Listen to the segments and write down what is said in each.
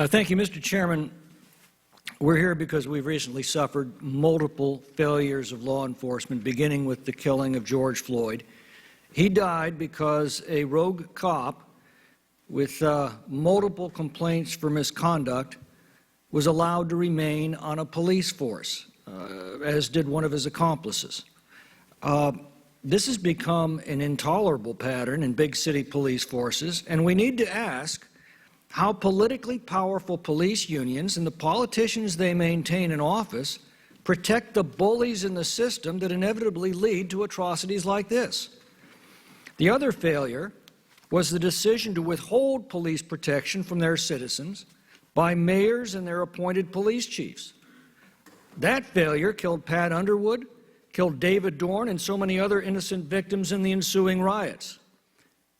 Thank you, Mr. Chairman. We're here because we've recently suffered multiple failures of law enforcement, beginning with the killing of George Floyd. He died because a rogue cop with multiple complaints for misconduct was allowed to remain on a police force, as did one of his accomplices. This has become an intolerable pattern in big city police forces, and we need to ask how politically powerful police unions and the politicians they maintain in office protect the bullies in the system that inevitably lead to atrocities like this. The other failure was the decision to withhold police protection from their citizens by mayors and their appointed police chiefs. That failure killed Pat Underwood, killed David Dorn, and so many other innocent victims in the ensuing riots.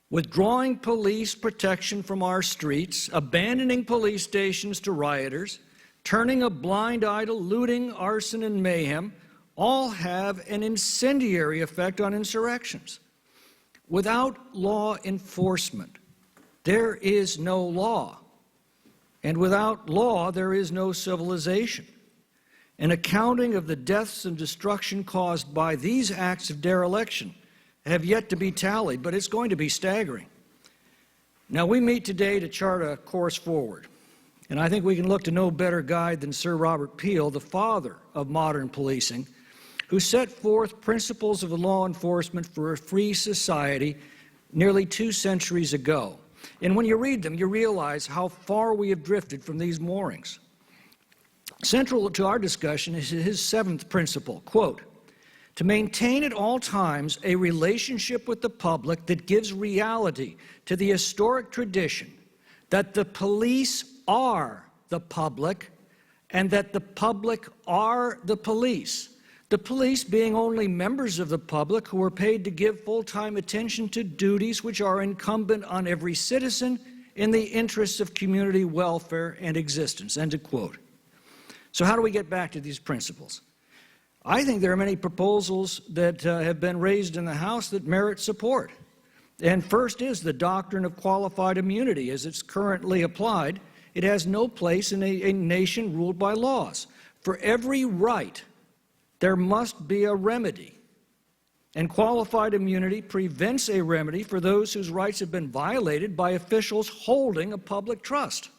Withdrawing police protection from our streets, abandoning police stations to rioters, turning a blind eye to looting, arson, and mayhem, all have an incendiary effect on insurrections. Without law enforcement, there is no law. And without law, there is no civilization. An accounting of the deaths and destruction caused by these acts of dereliction have yet to be tallied, but it's going to be staggering. Now, we meet today to chart a course forward, and I think we can look to no better guide than Sir Robert Peel, the father of modern policing, who set forth principles of law enforcement for a free society nearly 2 centuries ago. And when you read them, you realize how far we have drifted from these moorings. Central to our discussion is his 7th principle, quote, to maintain at all times a relationship with the public that gives reality to the historic tradition that the police are the public and that the public are the police. The police being only members of the public who are paid to give full-time attention to duties which are incumbent on every citizen in the interests of community welfare and existence, end of quote. So how do we get back to these principles? I think there are many proposals that have been raised in the House that merit support. And first is the doctrine of qualified immunity. As it's currently applied, it has no place in a nation ruled by laws. For every right, there must be a remedy. And qualified immunity prevents a remedy for those whose rights have been violated by officials holding a public trust.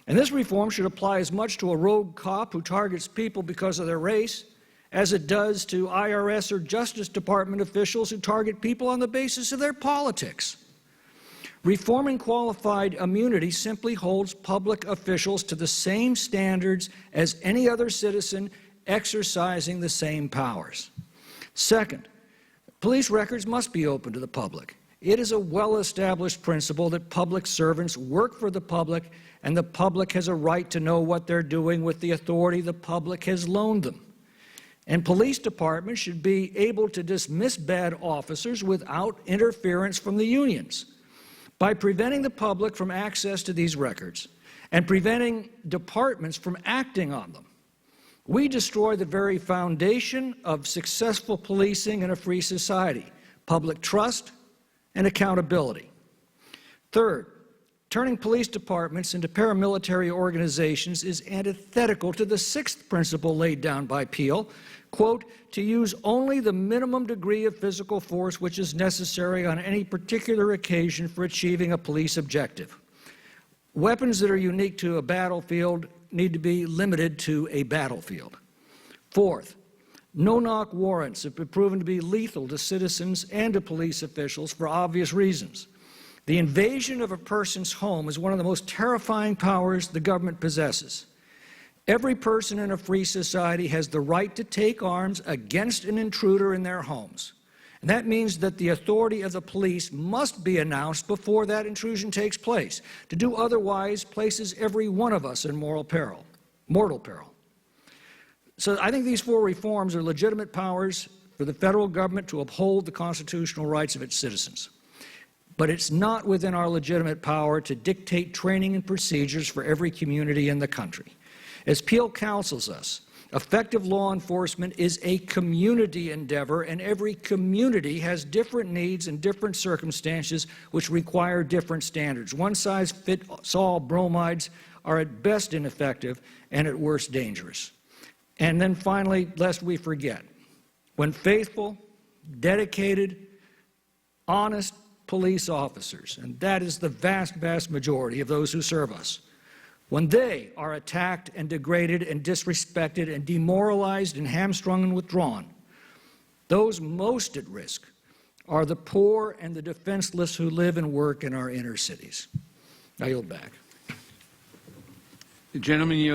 And this reform should apply as much to a rogue cop who targets people because of their race as it does to IRS or Justice Department officials who target people on the basis of their politics. Reforming qualified immunity simply holds public officials to the same standards as any other citizen exercising the same powers. Second, police records must be open to the public. It is a well-established principle that public servants work for the public, and the public has a right to know what they're doing with the authority the public has loaned them. And police departments should be able to dismiss bad officers without interference from the unions. By preventing the public from access to these records and preventing departments from acting on them, we destroy the very foundation of successful policing in a free society, public trust and accountability. Third, turning police departments into paramilitary organizations is antithetical to the 6th principle laid down by Peel, quote, to use only the minimum degree of physical force which is necessary on any particular occasion for achieving a police objective. Weapons that are unique to a battlefield need to be limited to a battlefield. Fourth, no-knock warrants have been proven to be lethal to citizens and to police officials for obvious reasons. The invasion of a person's home is one of the most terrifying powers the government possesses. Every person in a free society has the right to take arms against an intruder in their homes. And that means that the authority of the police must be announced before that intrusion takes place. To do otherwise places every one of us in mortal peril. So I think these 4 reforms are legitimate powers for the federal government to uphold the constitutional rights of its citizens. But it's not within our legitimate power to dictate training and procedures for every community in the country. As Peel counsels us, Effective law enforcement is a community endeavor, and every community has different needs and different circumstances which require different standards. One-size-fits-all bromides are at best ineffective and at worst dangerous. And then finally, lest we forget, when faithful, dedicated, honest police officers, and that is the vast, vast majority of those who serve us, when they are attacked and degraded and disrespected and demoralized and hamstrung and withdrawn, those most at risk are the poor and the defenseless who live and work in our inner cities. I yield back. The gentleman yields